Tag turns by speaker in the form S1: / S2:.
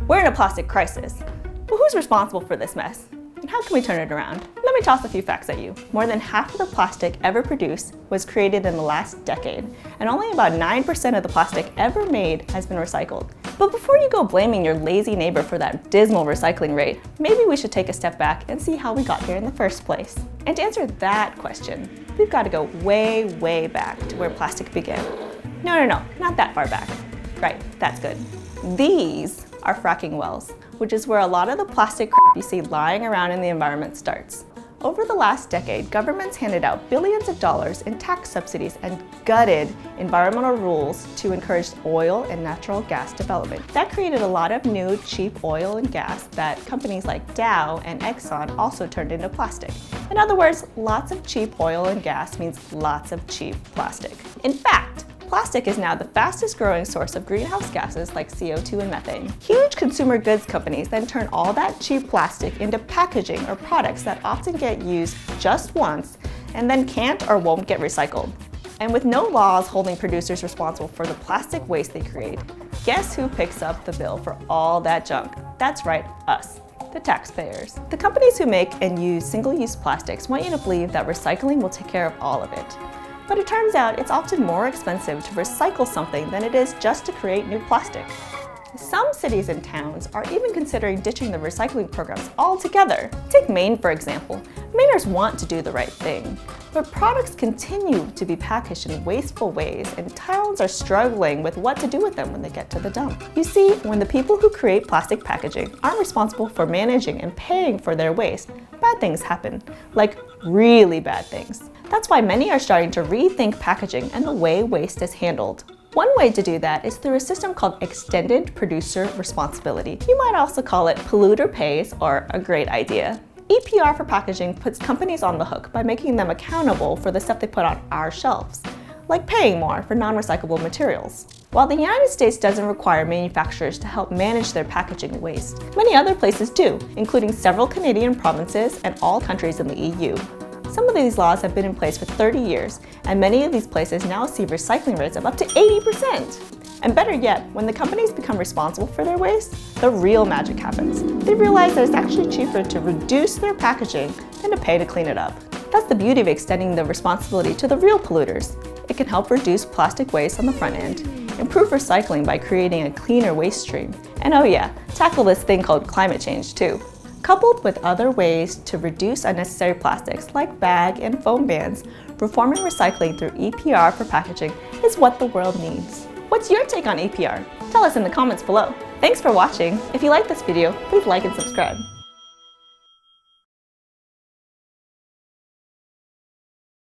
S1: We're in a plastic crisis. But who's responsible for this mess? And how can we turn it around? Let me toss a few facts at you. More than half of the plastic ever produced was created in the last decade, and only about 9% of the plastic ever made has been recycled. But before you go blaming your lazy neighbor for that dismal recycling rate, maybe we should take a step back and see how we got here in the first place. And to answer that question, we've got to go way, way back to where plastic began. No, not that far back. Right, that's good. These are fracking wells, which is where a lot of the plastic crap you see lying around in the environment starts. Over the last decade, governments handed out billions of dollars in tax subsidies and gutted environmental rules to encourage oil and natural gas development. That created a lot of new, cheap oil and gas that companies like Dow and Exxon also turned into plastic. In other words, lots of cheap oil and gas means lots of cheap plastic. In fact, plastic is now the fastest growing source of greenhouse gases like CO2 and methane. Huge consumer goods companies then turn all that cheap plastic into packaging or products that often get used just once and then can't or won't get recycled. And with no laws holding producers responsible for the plastic waste they create, guess who picks up the bill for all that junk? That's right, us. The taxpayers. The companies who make and use single-use plastics want you to believe that recycling will take care of all of it. But it turns out it's often more expensive to recycle something than it is just to create new plastic. Some cities and towns are even considering ditching the recycling programs altogether. Take Maine, for example. Mainers want to do the right thing, but products continue to be packaged in wasteful ways, and towns are struggling with what to do with them when they get to the dump. You see, when the people who create plastic packaging aren't responsible for managing and paying for their waste, bad things happen, like really bad things. That's why many are starting to rethink packaging and the way waste is handled. One way to do that is through a system called extended producer responsibility. You might also call it polluter pays, or a great idea. EPR for packaging puts companies on the hook by making them accountable for the stuff they put on our shelves, like paying more for non-recyclable materials. While the United States doesn't require manufacturers to help manage their packaging waste, many other places do, including several Canadian provinces and all countries in the EU. Some of these laws have been in place for 30 years, and many of these places now see recycling rates of up to 80%. And better yet, when the companies become responsible for their waste, the real magic happens. They realize that it's actually cheaper to reduce their packaging than to pay to clean it up. That's the beauty of extending the responsibility to the real polluters. It can help reduce plastic waste on the front end, improve recycling by creating a cleaner waste stream, and oh yeah, tackle this thing called climate change too. Coupled with other ways to reduce unnecessary plastics like bag and foam bans, reforming recycling through EPR for packaging is what the world needs. What's your take on EPR? Tell us in the comments below. Thanks for watching. If you like this video, please like and subscribe.